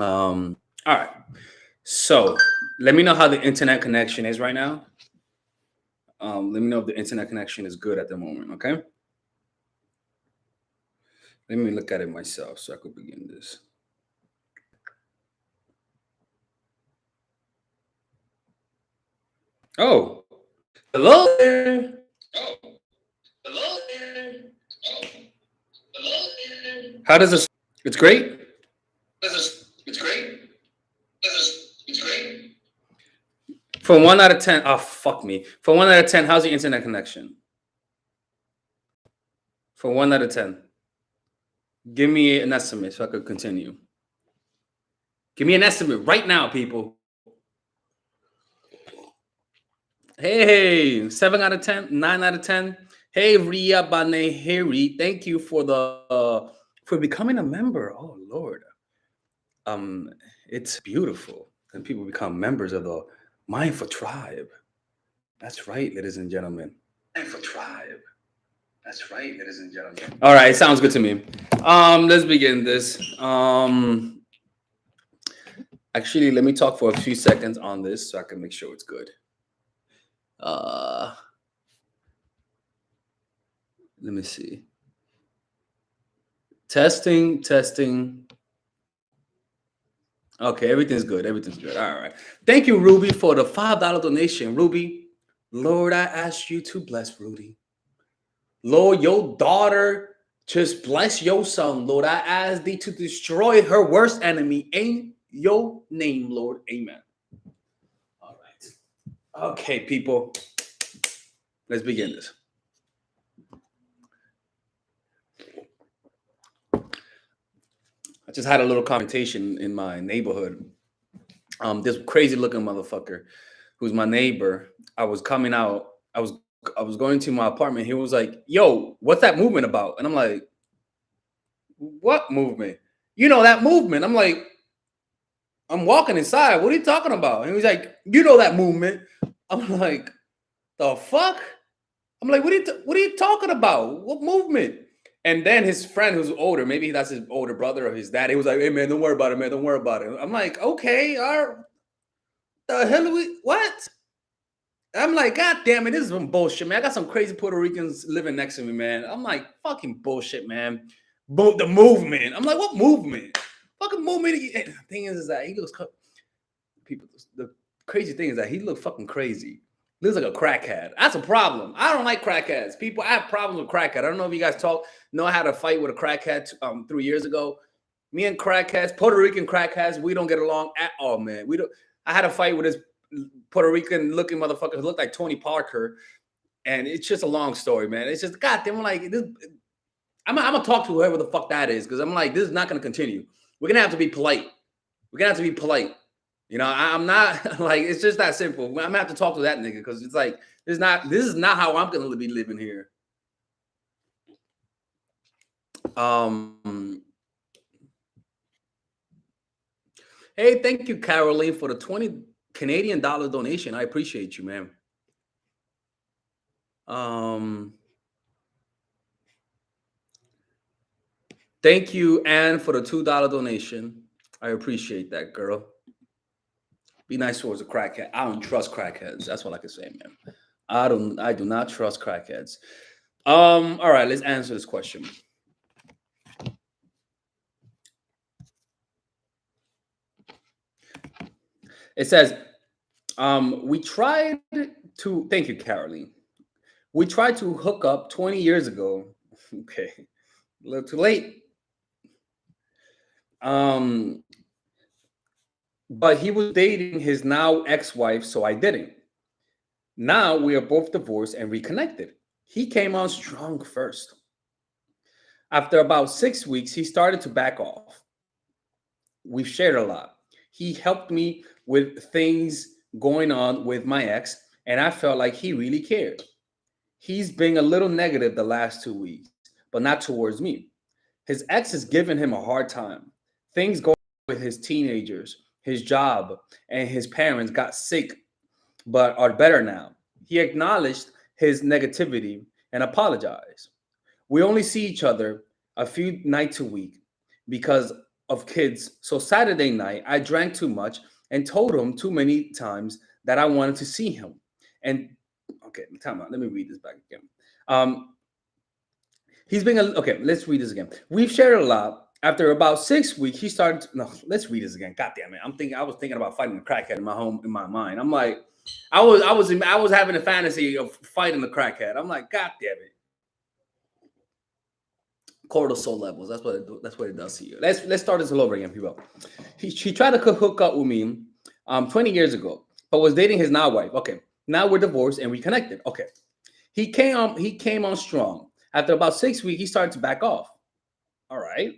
All right. So let me know how the internet connection is right now. Let me know if the internet connection is good at the moment. Okay. Let me look at it myself so I could begin this. Oh, hello there. Oh, hello there. Oh, hello there. How does this? It's great. It's great. It's great. From 1 out of 10. Oh, fuck me. From 1 out of 10, how's the internet connection? From 1 out of 10. Give me an estimate so I could continue. Give me an estimate right now, people. Hey, 7 out of 10, 9 out of 10. Hey, Ria Banehiri, thank you for for becoming a member. Oh Lord, um, it's beautiful when people become members of the Mindful Tribe. That's right, ladies and gentlemen. Mindful Tribe. That's right, ladies and gentlemen. All right, sounds good to me. Let's begin this. Actually, let me talk for a few seconds on this so I can make sure it's good. Let me see. Testing. Okay, everything's good. Everything's good. All right. Thank you, Ruby, for the $5 donation. Ruby, Lord, I ask you to bless Rudy. Lord, your daughter, just bless your son. Lord, I ask thee to destroy her worst enemy in your name, Lord. Amen. All right. Okay, people. Let's begin this. I just had a little confrontation in my neighborhood. This crazy looking motherfucker who's my neighbor. I was coming out. I was going to my apartment. He was like, "Yo, what's that movement about?" And I'm like, "What movement? You know that movement?" I'm like, "I'm walking inside. What are you talking about?" And he was like, "You know that movement?" I'm like, "The fuck?" I'm like, what are you talking about? What movement?" And then his friend who's older, maybe that's his older brother or his dad, he was like, "Hey man, don't worry about it, man. Don't worry about it." I'm like, "Okay, all right, the hell are we what?" I'm like, "God damn it, this is some bullshit, man. I got some crazy Puerto Ricans living next to me, man." I'm like, "Fucking bullshit, man." The movement. I'm like, "What movement? Fucking movement." The thing is that he looks people. The crazy thing is that he looks fucking crazy. He looks like a crackhead. That's a problem. I don't like crackheads. People, I have problems with crackhead. I don't know if you guys know how to fight with a crackhead 3 years ago. Me and crackheads, Puerto Rican crackheads, we don't get along at all, man. We don't. I had a fight with this Puerto Rican looking motherfucker who looked like Tony Parker, and it's just a long story, man. It's just goddamn. I'm like, this, I'm gonna talk to whoever the fuck that is because I'm like, this is not gonna continue. We're gonna have to be polite. We're gonna have to be polite. You know, I'm not like it's just that simple. I'm gonna have to talk to that nigga because it's like this is not how I'm gonna be living here. Um Hey, thank you, Caroline, for the 20 Canadian dollar donation. I appreciate you, man. Um Thank you, Anne, for the $2 donation. I appreciate that, girl. Be nice towards a crackhead. I don't trust crackheads. That's what I can say, man. I do not trust crackheads. All right, let's answer this question. It says, we tried to thank you, Caroline. We tried to hook up 20 years ago. Okay. A little too late. Um, but he was dating his now ex-wife, so I didn't. Now we are both divorced and reconnected. He came on strong first. After about 6 weeks, he started to back off. We've shared a lot. He helped me with things going on with my ex, and I felt like he really cared. He's being a little negative the last 2 weeks, but not towards me. His ex is giving him a hard time. Things go with his teenagers, his job, and his parents got sick but are better now. He acknowledged his negativity and apologized. We only see each other a few nights a week because of kids. So Saturday night, I drank too much and told him too many times that I wanted to see him. And okay, time out. Let me read this back again. Um, he's been okay. Let's read this again. We've shared a lot. After about 6 weeks, he started. No, let's read this again. God damn it! I was thinking about fighting a crackhead in my mind. I'm like, I was having a fantasy of fighting the crackhead. I'm like, God damn it! Cortisol levels. That's what it does to you. Let's start this all over again, people. She tried to hook up with me 20 years ago, but was dating his now wife. Okay. Now we're divorced and reconnected. Okay. He came on strong. After about 6 weeks, he started to back off. All right.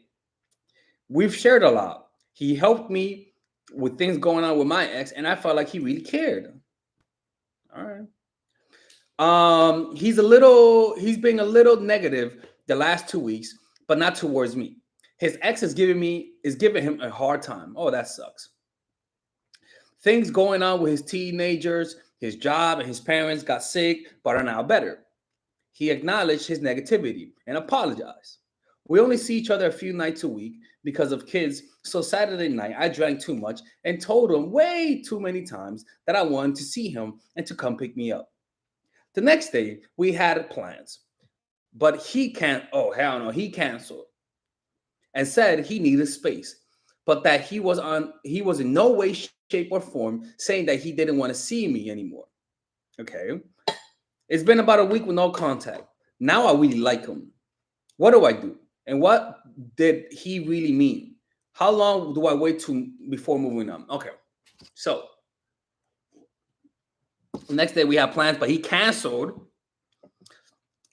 We've shared a lot. He helped me with things going on with my ex, and I felt like he really cared. All right. He's being a little negative the last 2 weeks, but not towards me. His ex is giving him a hard time. Oh, that sucks. Things going on with his teenagers, his job, and his parents got sick, but are now better. He acknowledged his negativity and apologized. We only see each other a few nights a week because of kids. So Saturday night, I drank too much and told him way too many times that I wanted to see him and to come pick me up. The next day, we had plans, but he can't. Oh hell no, he canceled and said he needed space, but that he was in no way, shape, or form saying that he didn't want to see me anymore. Okay, it's been about a week with no contact. Now I really like him. What do I do? And what did he really mean? How long do I wait to before moving on? Okay, so the next day we had plans, but he canceled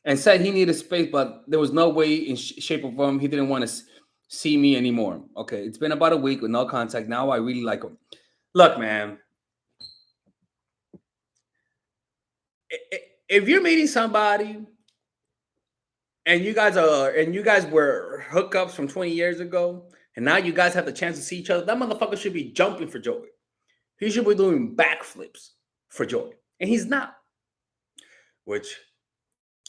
and said he needed space, but there was no way in shape or form he didn't want to see me anymore. Okay, it's been about a week with no contact. Now I really like him. Look, man, if you're meeting somebody and you guys were hookups from 20 years ago, and now you guys have the chance to see each other, that motherfucker should be jumping for joy. He should be doing backflips for joy, and he's not. Which,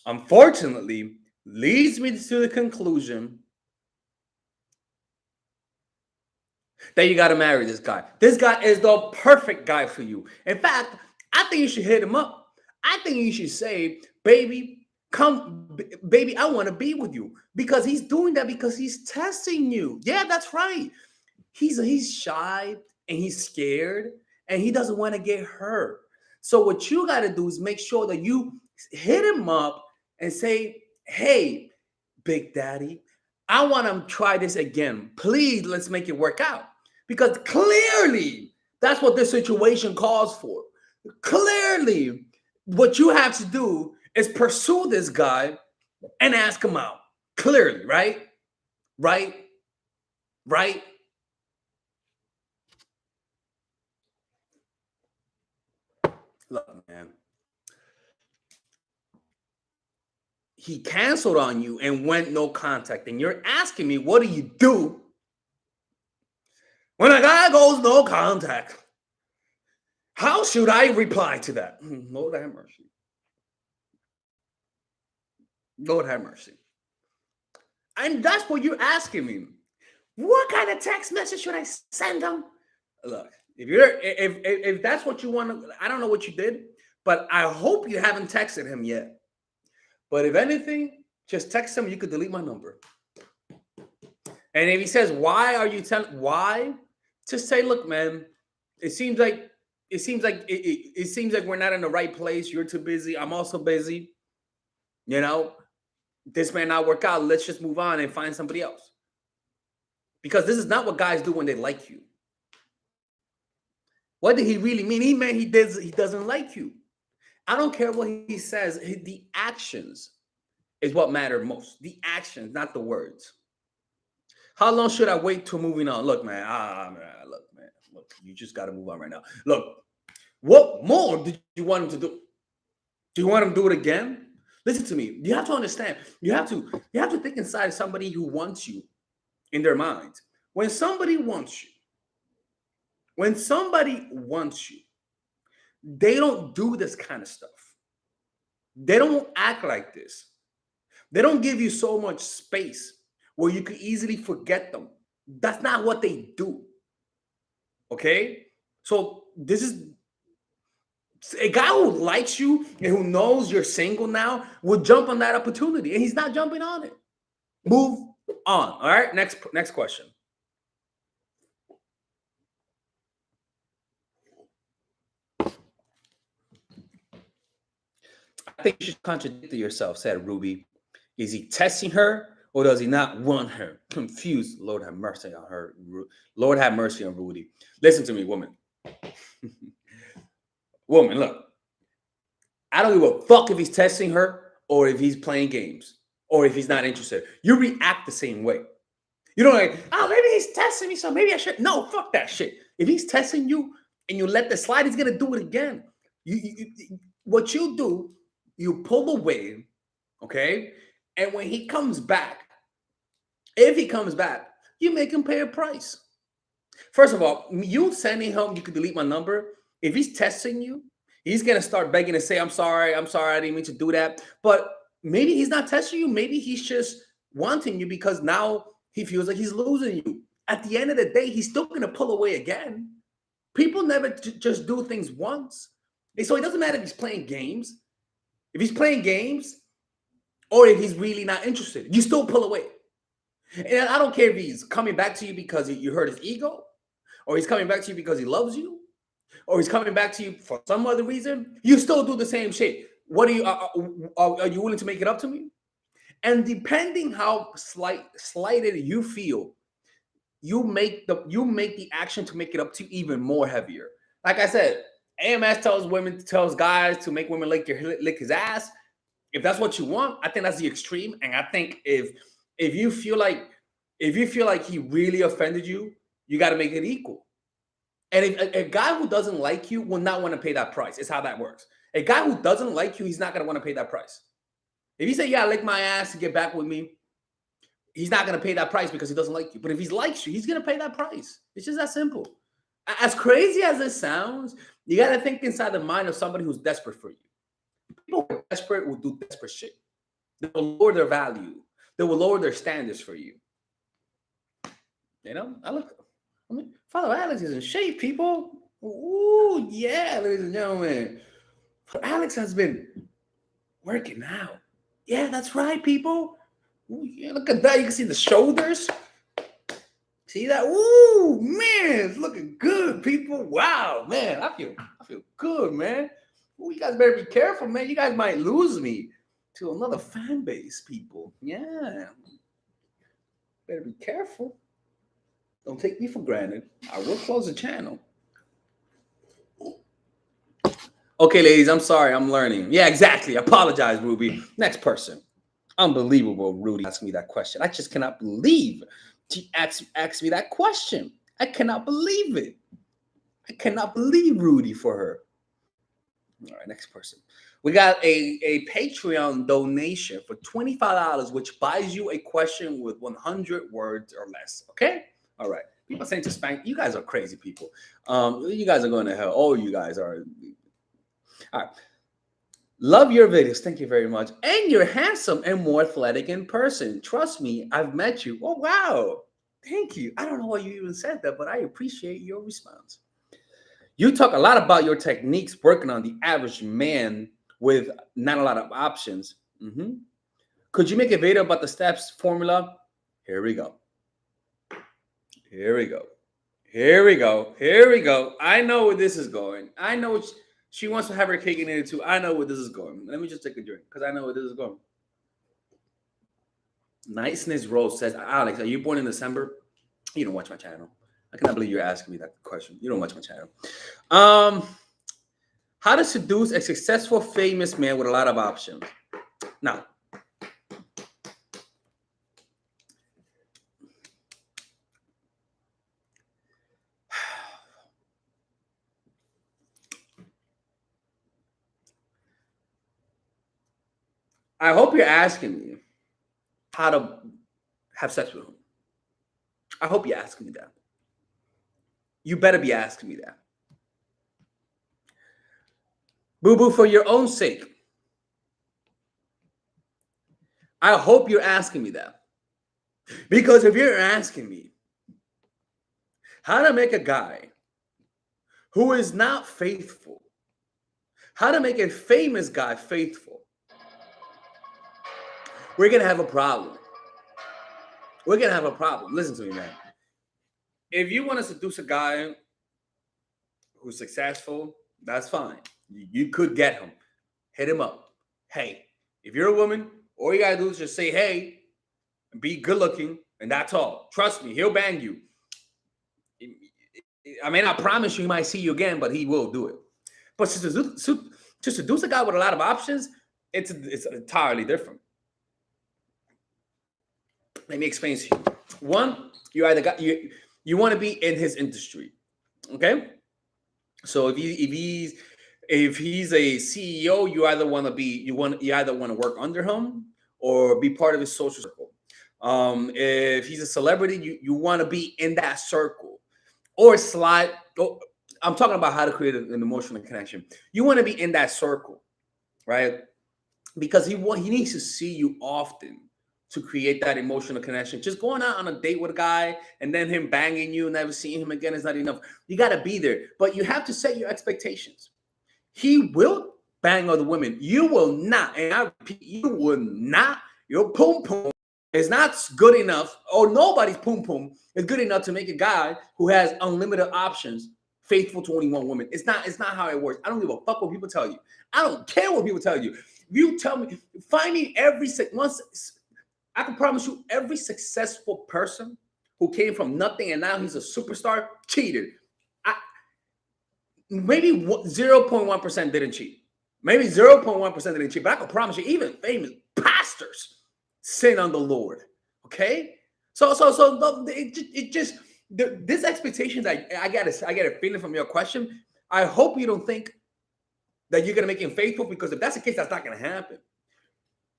unfortunately, leads me to the conclusion that you got to marry this guy. This guy is the perfect guy for you. In fact, I think you should hit him up. I think you should say, baby, come, baby, I want to be with you. Because he's doing that because he's testing you. Yeah, that's right. He's shy and he's scared and he doesn't want to get hurt. So what you got to do is make sure that you hit him up and say, hey, Big Daddy, I want to try this again. Please, let's make it work out. Because clearly, that's what this situation calls for. Clearly, what you have to do is pursue this guy and ask him out. Clearly, right? Right? Right? Look, man. He canceled on you and went no contact. And you're asking me, what do you do when a guy goes no contact? How should I reply to that? Lord have mercy. Lord have mercy. And that's what you're asking me. What kind of text message should I send them? Look, if that's what you want to, I don't know what you did, but I hope you haven't texted him yet. But if anything, just text him. You could delete my number. And if he says, "Why are you telling? Why?" Just say, "Look, man, it seems like we're not in the right place. You're too busy. I'm also busy. You know, this may not work out. Let's just move on and find somebody else." Because this is not what guys do when they like you. What did he really mean? He meant he doesn't like you. I don't care what he says. The actions is what matter most. The actions, not the words. How long should I wait till moving on? Look, man. Look, you just got to move on right now. Look, what more did you want him to do? Do you want him to do it again? Listen to me. You have to understand. You have to think inside somebody who wants you in their minds. When somebody wants you, they don't do this kind of stuff. They don't act like this. They don't give you so much space where you could easily forget them. That's not what they do. Okay? So this is a guy who likes you and who knows you're single now would jump on that opportunity, and he's not jumping on it. Move on. All right. Next question. I think you should contradict yourself, said Ruby. Is he testing her or does he not want her? Confused. Lord have mercy on her. Lord have mercy on Rudy. Listen to me, woman. Woman, look. I don't give a fuck if he's testing her or if he's playing games or if he's not interested. You react the same way. You don't like, oh, maybe he's testing me, so maybe I should. No, fuck that shit. If he's testing you and you let the slide, he's gonna do it again. What you do, you pull away, okay? And when he comes back, if he comes back, you make him pay a price. First of all, you sending him, you could delete my number. If he's testing you, he's gonna start begging and say, I'm sorry, I didn't mean to do that. But maybe he's not testing you, maybe he's just wanting you because now he feels like he's losing you. At the end of the day, he's still gonna pull away again. People never just do things once. And so it doesn't matter if he's playing games. If he's playing games, or if he's really not interested, you still pull away. And I don't care if he's coming back to you because you hurt his ego, or he's coming back to you because he loves you, or he's coming back to you for some other reason. You still do the same shit. What are you willing to make it up to me? And depending how slighted you feel, you make the action to make it up to you even more heavier. Like I said, AMS tells guys to make women lick his ass. If that's what you want, I think that's the extreme. And I think if you feel like he really offended you, you got to make it equal. And if a guy who doesn't like you will not want to pay that price. It's how that works. A guy who doesn't like you, he's not going to want to pay that price. If you say, yeah, lick my ass to get back with me, he's not going to pay that price because he doesn't like you. But if he likes you, he's going to pay that price. It's just that simple. As crazy as it sounds, you got to think inside the mind of somebody who's desperate for you. People who are desperate will do desperate shit. They will lower their value. They will lower their standards for you. You know, Father Alex is in shape, people. Ooh, yeah, ladies and gentlemen. Alex has been working out. Yeah, that's right, people. Ooh, yeah, look at that. You can see the shoulders. See that? Ooh, man, it's looking good, people. Wow, man, I feel good, man. Ooh, you guys better be careful, man. You guys might lose me to another fan base, people. Yeah, better be careful. Don't take me for granted. I will close the channel. Okay, ladies, I'm sorry. I'm learning. Yeah, exactly. Apologize, Ruby. Next person. Unbelievable, Rudy asked me that question. I just cannot believe she asked me that question. I cannot believe it. I cannot believe Rudy for her. All right, next person. We got a Patreon donation for $25, which buys you a question with 100 words or less. Okay? All right. People saying to spank. You guys are crazy people. You guys are going to hell. Oh, you guys are. All right. Love your videos. Thank you very much. And you're handsome and more athletic in person. Trust me, I've met you. Oh, wow. Thank you. I don't know why you even said that, but I appreciate your response. You talk a lot about your techniques working on the average man with not a lot of options. Mm-hmm. Could you make a video about the steps formula? Here we go. Here we go. Here we go. Here we go. I know where this is going. I know she wants to have her cake and eat it too. I know where this is going. Let me just take a drink because I know where this is going. Niceness Rose says, Alex, are you born in December? You don't watch my channel. I cannot believe you're asking me that question. You don't watch my channel. How to seduce a successful, famous man with a lot of options. Now, I hope you're asking me how to have sex with him. I hope you're asking me that. You better be asking me that. Boo-boo, for your own sake. I hope you're asking me that. Because if you're asking me, how to make a guy who is not faithful, how to make a famous guy faithful, we're going to have a problem. We're going to have a problem. Listen to me, man. If you want to seduce a guy who's successful, that's fine. You could get him. Hit him up. Hey, if you're a woman, all you got to do is just say, hey, be good looking, and that's all. Trust me, he'll bang you. I may not promise you he might see you again, but he will do it. But to seduce a guy with a lot of options, it's entirely different. Let me explain to you. One, you either got you want to be in his industry, okay? So if he's a CEO, you either want to work under him or be part of his social circle. If he's a celebrity, you want to be in that circle or slide. I'm talking about how to create an emotional connection. You want to be in that circle, right? Because he needs to see you often to create that emotional connection. Just going out on a date with a guy and then him banging you and never seeing him again is not enough. You got to be there, but you have to set your expectations. He will bang other women. You will not, and I repeat, you will not. Your pum pum is not good enough, or nobody's pum pum is good enough to make a guy who has unlimited options faithful to only one woman. It's not how it works. I don't give a fuck what people tell you. I don't care what people tell you. You tell me, find me once. I can promise you, every successful person who came from nothing and now he's a superstar cheated. Maybe 0.1% didn't cheat. Maybe 0.1% didn't cheat. But I can promise you, even famous pastors sin on the Lord. Okay, so this expectation that I get a feeling from your question. I hope you don't think that you're gonna make him faithful, because if that's the case, that's not gonna happen.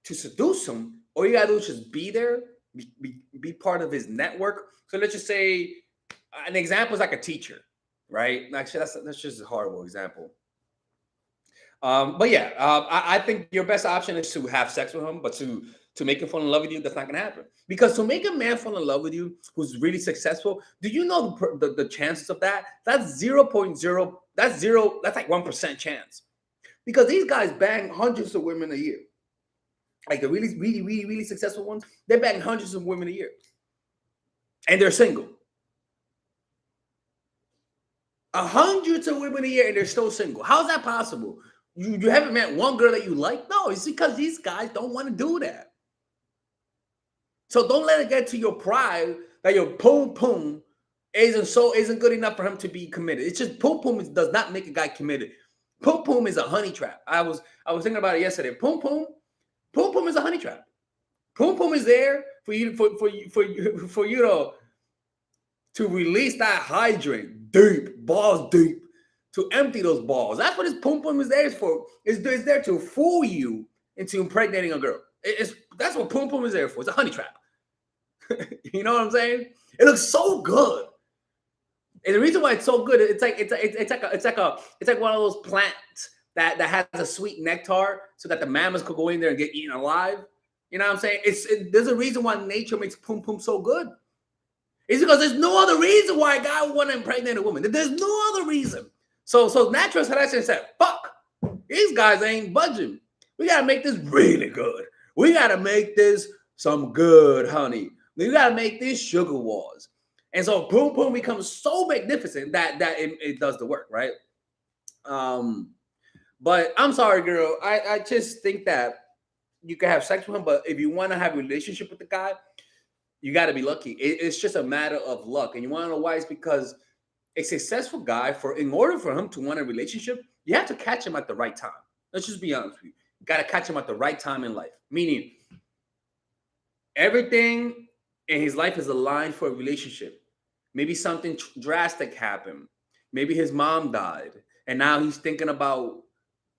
To seduce him, all you gotta do is just be there, be part of his network. So let's just say an example is like a teacher, right? Actually, that's just a horrible example. But yeah, I think your best option is to have sex with him, but to make him fall in love with you, that's not gonna happen. Because to make a man fall in love with you who's really successful, do you know the chances of that? That's 0.0. That's like 1% chance. Because these guys bang hundreds of women a year. Like the really, really, really, really successful ones, they bang hundreds of women a year. And they're single. Hundreds of women a year and they're still single. How's that possible? You haven't met one girl that you like? No, it's because these guys don't want to do that. So don't let it get to your pride that your pum pum isn't good enough for him to be committed. It's just pum pum does not make a guy committed. Pum pum is a honey trap. I was thinking about it yesterday. Pum pum is a honey trap. Pum pum is there for you to release that hydrant deep, balls deep, to empty those balls. That's what his pum pum is there for. It's there to fool you into impregnating a girl. That's what pum pum is there for. It's a honey trap. You know what I'm saying? It looks so good. And the reason why it's so good, it's like one of those plants that has a sweet nectar so that the mammals could go in there and get eaten alive. You know what I'm saying? There's a reason why nature makes pum pum so good. It's because there's no other reason why a guy would want to impregnate a woman. There's no other reason. So natural selection said, fuck, these guys ain't budging. We got to make this really good. We got to make this some good honey. We got to make this sugar wars. And so pum pum becomes so magnificent that it does the work, right? But I'm sorry, girl. I just think that you can have sex with him, but if you want to have a relationship with the guy, you got to be lucky. It's just a matter of luck. And you want to know why? It's because a successful guy, in order for him to want a relationship, you have to catch him at the right time. Let's just be honest with you. You got to catch him at the right time in life. Meaning, everything in his life is aligned for a relationship. Maybe something drastic happened. Maybe his mom died, and now he's thinking about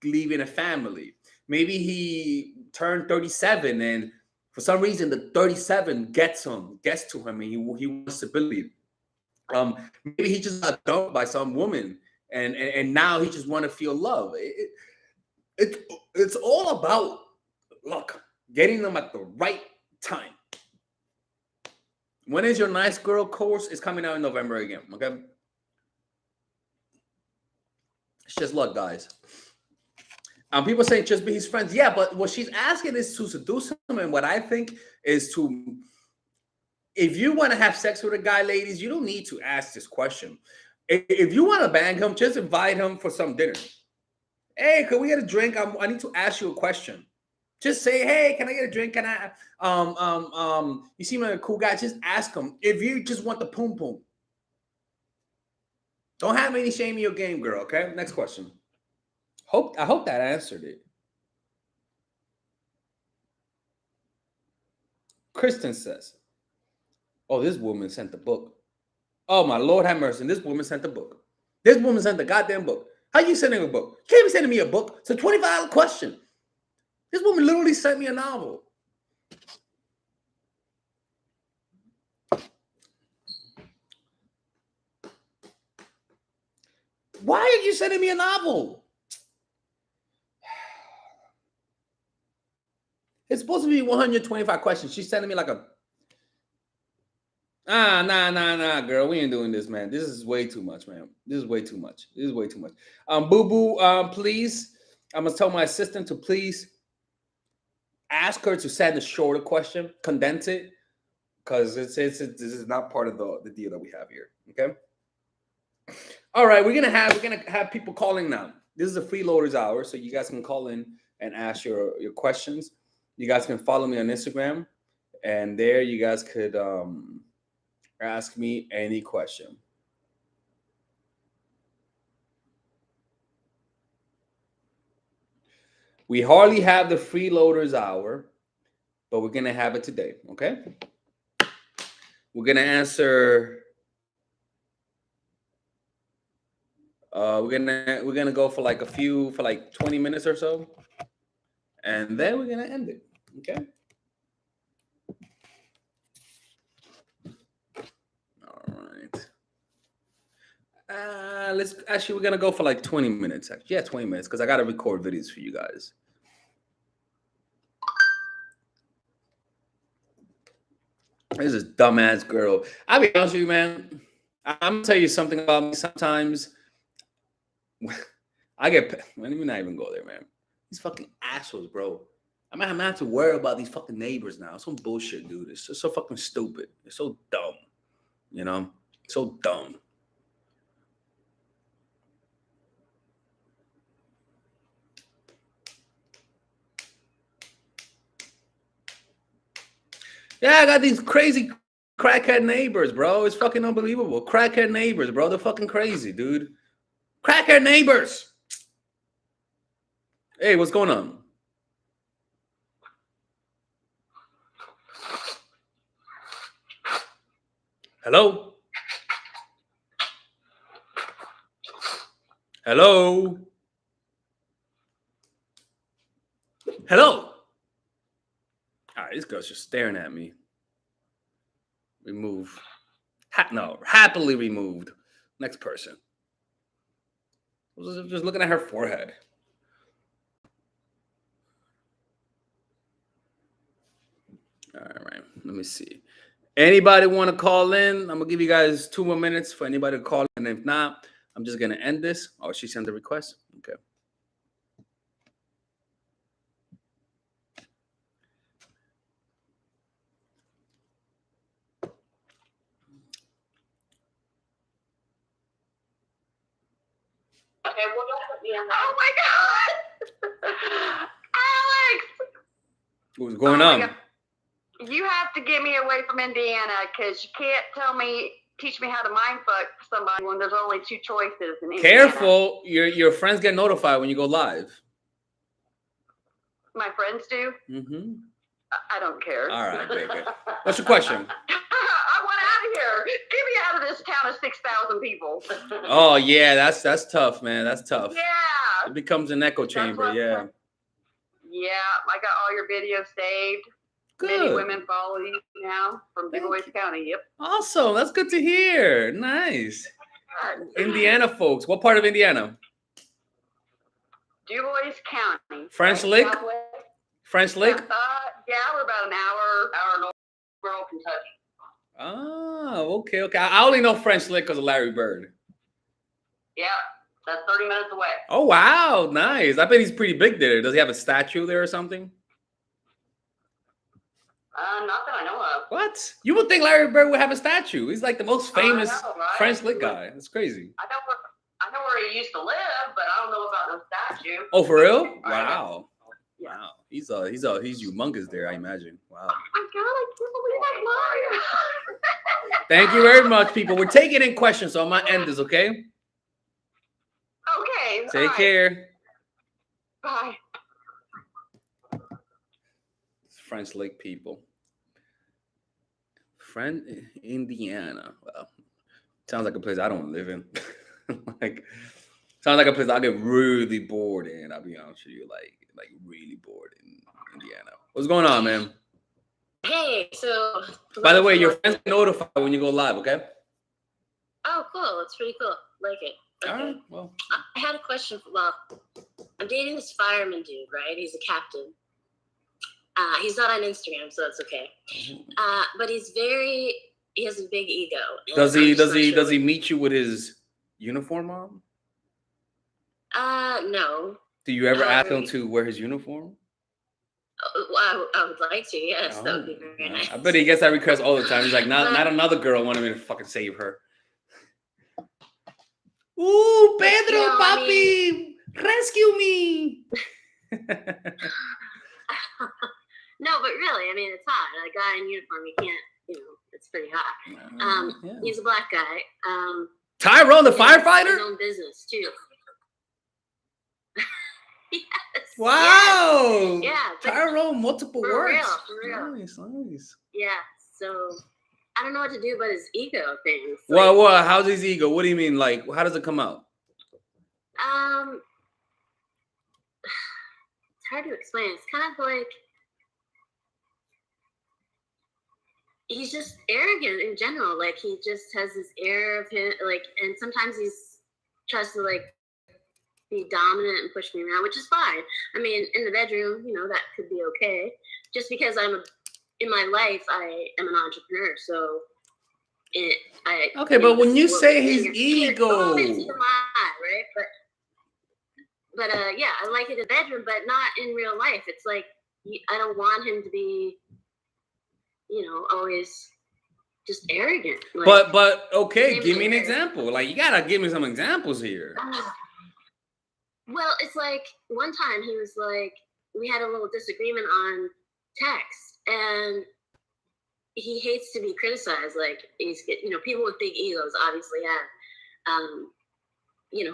leaving a family. Maybe he turned 37, and for some reason, the 37 gets to him, and he wants stability. Maybe he just got dumped by some woman, and now he just want to feel love. It's all about luck, getting them at the right time. When is your Nice Girl course? It's coming out in November again. Okay. It's just luck, guys. People saying just be his friends. Yeah, but what she's asking is to seduce him, and what I think is to, if you want to have sex with a guy, ladies, you don't need to ask this question. If you want to bang him, just invite him for some dinner. Hey, can we get a drink? I need to ask you a question. Just say, hey, can I get a drink? Can I? You seem like a cool guy. Just ask him. If you just want the poom poom, don't have any shame in your game, girl. Okay. Next question. I hope that answered it. Kristen says, "Oh, this woman sent the book. Oh my Lord, have mercy. This woman sent the book. This woman sent the goddamn book. How you sending a book? You can't be sending me a book. It's a $25 question. This woman literally sent me a novel." Why are you sending me a novel? It's supposed to be 125 questions. She's sending me like a nah, girl. We ain't doing this, man. This is way too much, man. This is way too much. Boo boo, please. I'm gonna tell my assistant to please ask her to send a shorter question, condense it, because this is not part of the deal that we have here. Okay. All right, we're gonna have people calling now. This is a freeloaders hour, so you guys can call in and ask your questions. You guys can follow me on Instagram, and there you guys could ask me any question. We hardly have the freeloaders hour, but we're gonna have it today. Okay, we're gonna answer. We're gonna go for like 20 minutes or so, and then we're gonna end it. Okay. All right. We're gonna go for like 20 minutes. Actually, yeah, 20 minutes, because I gotta record videos for you guys. This is dumbass girl. I'll be honest with you, man. I'm gonna tell you something about me. Sometimes I get. Let me not even go there, man. These fucking assholes, bro. I'm gonna have to worry about these fucking neighbors now. Some bullshit, dude. It's just so fucking stupid. It's so dumb. You know, so dumb. Yeah, I got these crazy crackhead neighbors, bro. It's fucking unbelievable. Crackhead neighbors, bro. They're fucking crazy, dude. Crackhead neighbors. Hey, what's going on? Hello? Hello? Hello? All right, this girl's just staring at me. Remove. Happily removed. Next person. Just looking at her forehead. All right, let me see. Anybody want to call in? I'm gonna give you guys 2 more minutes for anybody to call in. And if not, I'm just gonna end this. Oh, she sent a request. Okay. Okay, well, don't put me in there. Oh my God, Alex! What's going on? You have to get me away from Indiana, because you can't teach me how to mind fuck somebody when there's only 2 choices in Indiana. Careful, your friends get notified when you go live. My friends do? Mm-hmm. I don't care. All right, baby. What's your question? I want out of here. Get me out of this town of 6,000 people. Oh yeah, that's tough, man. That's tough. Yeah. It becomes an echo chamber. Yeah. Yeah, I got all your videos saved. Good. Many women follow you now from Dubois County. Yep. Awesome. That's good to hear. Nice. Indiana folks. What part of Indiana? Dubois County. French Lick? French Lick? Yeah, we're about an hour north of Kentucky. Oh, okay. I only know French Lick because of Larry Bird. Yeah, that's 30 minutes away. Oh, wow. Nice. I bet he's pretty big there. Does he have a statue there or something? Not that I know of. What? You would think Larry Bird would have a statue. He's like the most famous know, right? French Lick guy. That's crazy. I know where he used to live, but I don't know about no statue. Oh, for real? I know. Wow. Wow. He's humongous there, I imagine. Wow. Oh my God, I can't believe I'm lying. Thank you very much, people. We're taking in questions, so I'm gonna end this, okay? Okay. Take care. Bye. French Lick people. Indiana. Well, sounds like a place I don't live in. Sounds like a place I get really bored in. I'll be honest with you, like really bored in Indiana. What's going on, man? Hey, so By the way, your friends get notified when you go live, okay? Oh, cool. That's pretty cool. Like it. Okay. All right. Well, I had a question. Well, I'm dating this fireman dude, right? He's a captain. He's not on Instagram, so that's okay. But he has a big ego. does he meet you with his uniform on? No. Do you ever ask him to wear his uniform? I would like to, yes. That would be very nice. I bet he gets that request all the time. He's like, not another girl wanted me to fucking save her. Ooh, Pedro, papi, rescue me. No, but really, I mean, it's hot. A guy in uniform, you can't, it's pretty hot. Yeah. He's a black guy. Tyrone, the firefighter? His own business, too. Yes. Wow. Yeah. Tyrone, multiple words. For real. Nice. Yeah. So I don't know what to do about his ego things. Well, how's his ego? What do you mean? Like, how does it come out? It's hard to explain. It's kind of like he's just arrogant in general. Like he just has this air of him, like, and sometimes he's tries to like be dominant and push me around, which is fine. I mean, in the bedroom, that could be okay. Just because in my life, I am an entrepreneur, so okay, but when you say his ego, right? But yeah, I like it in the bedroom, but not in real life. It's like I don't want him to be, always just arrogant. Like, but okay, give me an example. Like you gotta give me some examples here. Well, it's like one time he was like, we had a little disagreement on text, and he hates to be criticized. Like people with big egos obviously have,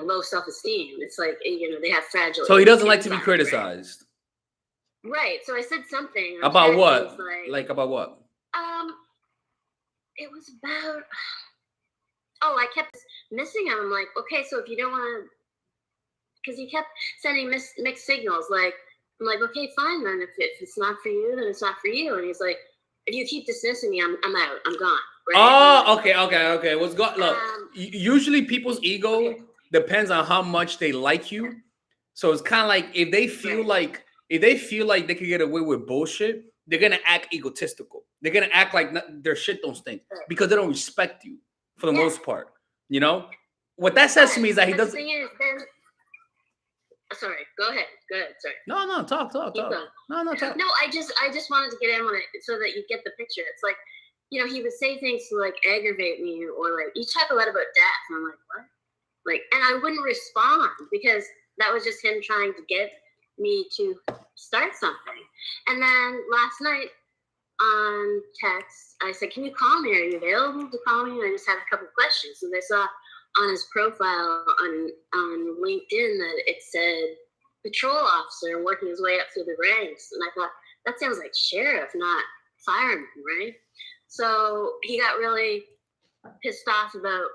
low self-esteem. It's like, they have fragile. So he doesn't like to be criticized. Right. So I said something about what? Like about what? It was about. Oh, I kept missing him. I'm like, okay, so if you don't want to. Because he kept sending mixed signals. Like, I'm like, okay, fine then. If it's not for you, then it's not for you. And he's like, if you keep dismissing me, I'm out. I'm gone. Right? Oh, okay. What's going? Look, usually people's ego depends on how much they like you. So it's kind of like if they feel like they could get away with bullshit, they're gonna act egotistical. They're gonna act like their shit don't stink because they don't respect you for the most part. What that says to me is that he doesn't. Sorry, go ahead. Sorry. No, talk. No, talk. No, I just wanted to get in on it so that you get the picture. It's like, he would say things to like aggravate me or like you talk a lot about death, and I'm like, what? Like, and I wouldn't respond because that was just him trying to get me to start something. And then last night on text, I said, "Can you call me? Are you available to call me?" And I just had a couple questions, and I saw on his profile on LinkedIn that it said patrol officer working his way up through the ranks. And I thought, that sounds like sheriff, not fireman, right? So he got really pissed off about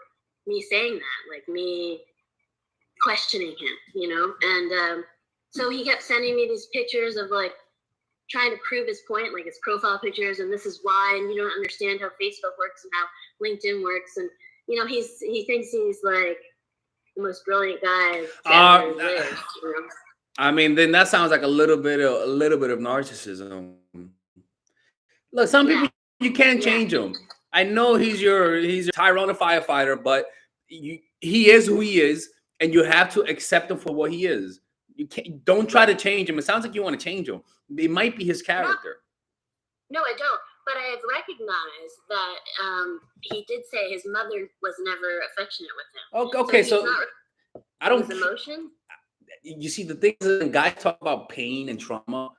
me saying that, like me questioning him, And so he kept sending me these pictures of like trying to prove his point, like his profile pictures, and this is why, and you don't understand how Facebook works and how LinkedIn works. And he thinks he's like the most brilliant guy. I mean, then that sounds like a little bit of narcissism. Look, some people you can't change them. I know he's your Tyrone the firefighter, but he is who he is, and you have to accept him for what he is. You can't. Don't try to change him. It sounds like you want to change him. It might be his character. No, I don't. But I've recognized that he did say his mother was never affectionate with him. Okay, so I don't. His emotion. You see, the thing is, when guys talk about pain and trauma,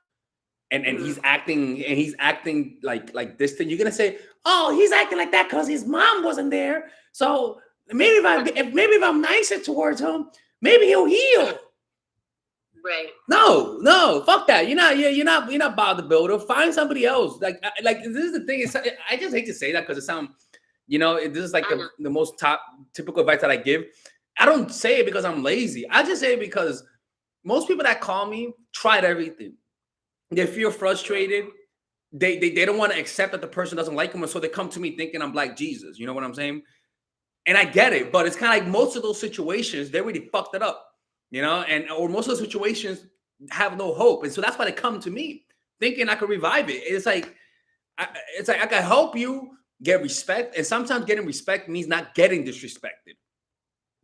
and he's acting like this thing, you're gonna say, oh, he's acting like that because his mom wasn't there. So maybe if I'm nicer towards him, maybe he'll heal. Right. No, fuck that. You're not bodybuilder. Find somebody else. Like this is the thing. I just hate to say that because it sounds, this is like the most typical advice that I give. I don't say it because I'm lazy. I just say it because most people that call me tried everything. They feel frustrated. They don't want to accept that the person doesn't like them, and so they come to me thinking I'm like Jesus. You know what I'm saying? And I get it, but it's kind of like most of those situations, they really fucked it up. Or most of the situations have no hope. And so that's why they come to me thinking I could revive it. It's like I can help you get respect. And sometimes getting respect means not getting disrespected,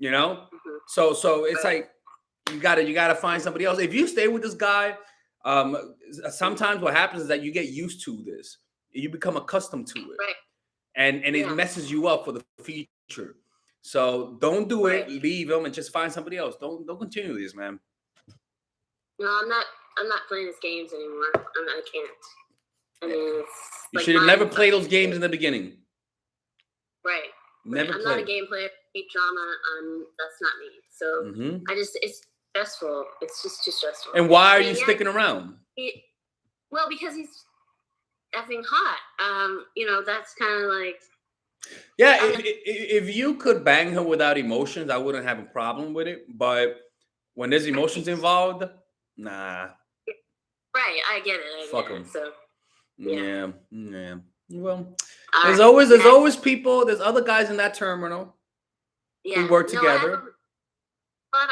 Mm-hmm. So it's like, you gotta find somebody else. If you stay with this guy, sometimes what happens is that you get used to this. You become accustomed to it. Right. And it messes you up for the future. So don't do it. Leave him and just find somebody else. Don't continue this, man. No, I'm not playing his games anymore. I can't. I mean, you should have never played those games in the beginning. Right. Never. I'm not a game player. I hate drama. That's not me. So it's stressful. It's just too stressful. And why are you sticking around? Well, because he's effing hot. That's kind of like. Yeah, if you could bang her without emotions, I wouldn't have a problem with it. But when there's emotions involved, nah. Right, I get it. Fuck him. So, yeah. Well, there's always people. There's other guys in that terminal who work together. I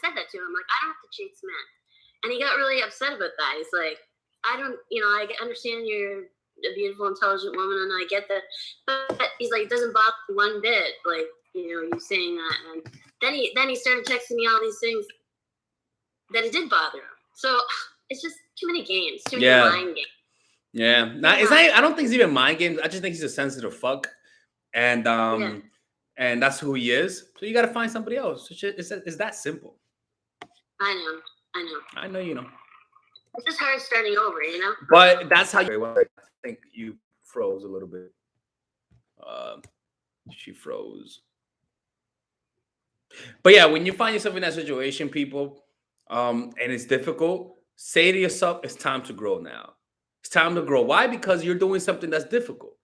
said that to him. Like, I don't have to chase men, and he got really upset about that. He's like, I don't. I understand you're a beautiful, intelligent woman, and I get that. But he's like, it doesn't bother me one bit. Like, you saying that, and then he started texting me all these things that it did bother him. So it's just too many games, too many mind games. Yeah, I don't think it's even mind games. I just think he's a sensitive fuck, and and that's who he is. So you got to find somebody else. It's that simple. I know. I know you know. It's just hard starting over, But that's how you. I think you froze a little bit. She froze. But yeah, when you find yourself in that situation, people, and it's difficult, say to yourself, it's time to grow now. It's time to grow. Why? Because you're doing something that's difficult.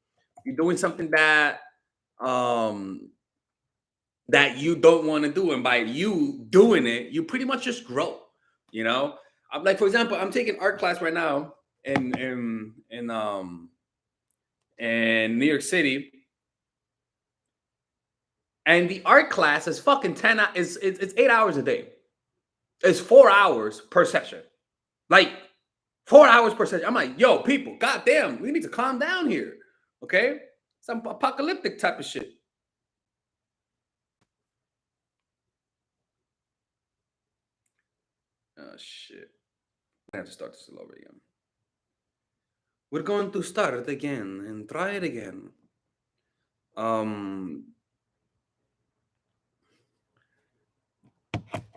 You're doing something that that you don't want to do. And by you doing it, you pretty much just grow. I'm like, for example, I'm taking art class right now in New York City. And the art class is fucking 10 hours. It's 8 hours a day. It's 4 hours per session. Like 4 hours per session. I'm like, yo, people, goddamn, we need to calm down here. Okay? Some apocalyptic type of shit. Oh shit. I have to start this all over again. We're going to start again and try it again.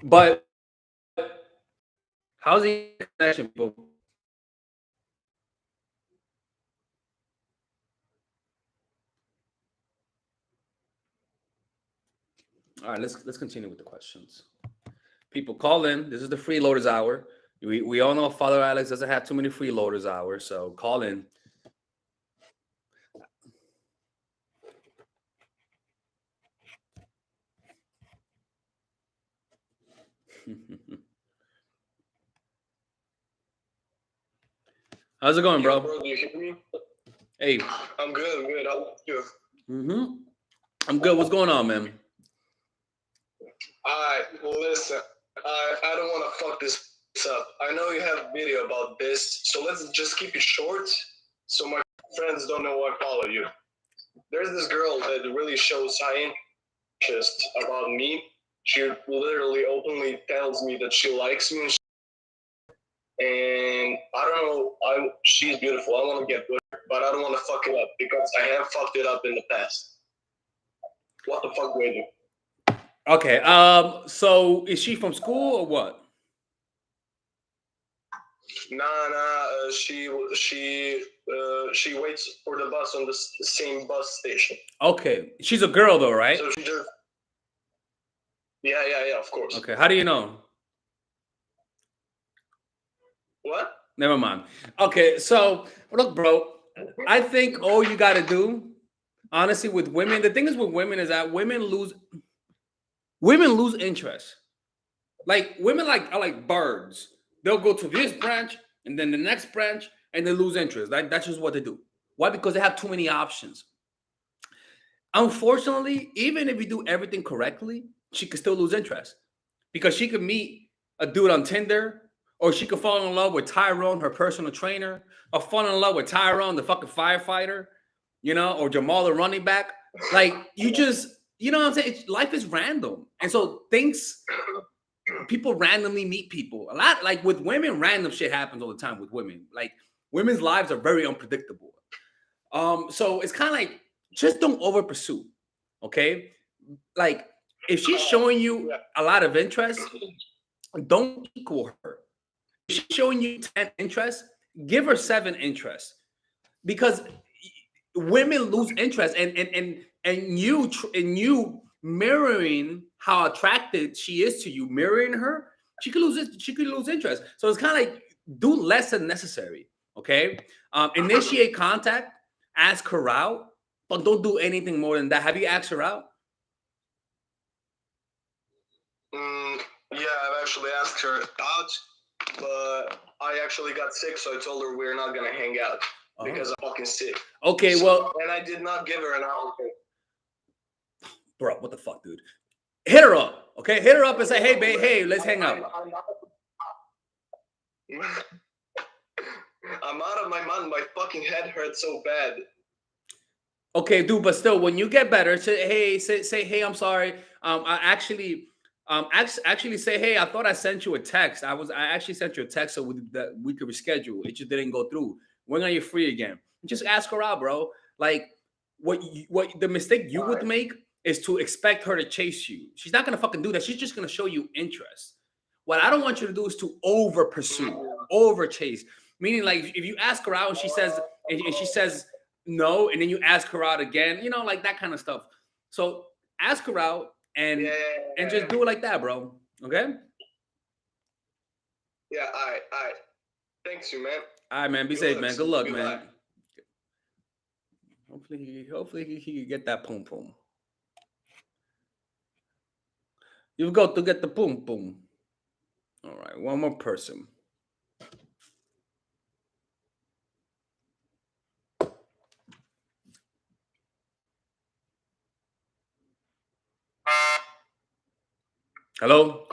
But how's the connection, people? All right, let's continue with the questions. People call in. This is the freeloaders hour. We all know Father Alex doesn't have too many freeloaders hours, so call in. How's it going, bro? Bro, do you hear me? Hey. I'm good. How about you? I'm good. What's going on, man? All right. Well, listen. I don't want to fuck this up. I know you have a video about this, so let's just keep it short so my friends don't know I follow you. there's this girl that really shows high interest about me. She literally openly tells me that she likes me, and I don't know. She's beautiful. I want to get with her, but I don't want to fuck it up because I have fucked it up in the past. What the fuck do I do? Okay. So is she from school or what? Nah. She waits for the bus on the same bus station. Okay. She's a girl though, right? So she just. Yeah. Of course. Okay. How do you know? What? Never mind. Okay. So look, bro. I think all you got to do, honestly, with women, the thing is with women is that women lose interest. Like women are like birds. They'll go to this branch and then the next branch and they lose interest. That's just what they do. Why? Because they have too many options. Unfortunately, even if you do everything correctly, she could still lose interest because she could meet a dude on Tinder, or she could fall in love with Tyrone, her personal trainer, or fall in love with Tyrone, the fucking firefighter, or Jamal, the running back. Like you know what I'm saying? Life is random, and so people randomly meet people a lot. Like with women, random shit happens all the time with women. Like women's lives are very unpredictable. So it's kind of like just don't over pursue. Okay, like if she's showing you a lot of interest, don't equal her. If she's showing you 10 interest, give her 7 interest, because women lose interest, and you mirroring how attracted she is to you, mirroring her, she could lose interest. So it's kind of like do less than necessary. Okay, initiate contact, ask her out, but don't do anything more than that. Have you asked her out? Yeah, I've actually asked her out, but I actually got sick, so I told her we're not gonna hang out because I'm fucking sick. Okay, well, and I did not give her an hour. Bro, what the fuck, dude? Hit her up, okay? Hit her up and say, hey, babe, hey, let's hang out. I'm out of my mind. My fucking head hurts so bad. Okay, dude, but still, when you get better, say, hey, I'm sorry. I actually say, hey, I thought I sent you a text. I actually sent you a text so that we could reschedule. It just didn't go through. When are you free again? Just ask her out, bro. Like, what the mistake you would make is to expect her to chase you. She's not gonna fucking do that. She's just gonna show you interest. What I don't want you to do is to over pursue, over chase. Meaning, like, if you ask her out and she says no, and then you ask her out again, like that kind of stuff. So ask her out and just do it like that, bro. Okay? Yeah, all right. Thanks you, man. All right, man. Be safe, man. Good luck, man. Hopefully he can get that pum pum. You've got to get the pum pum. All right, one more person. Hello?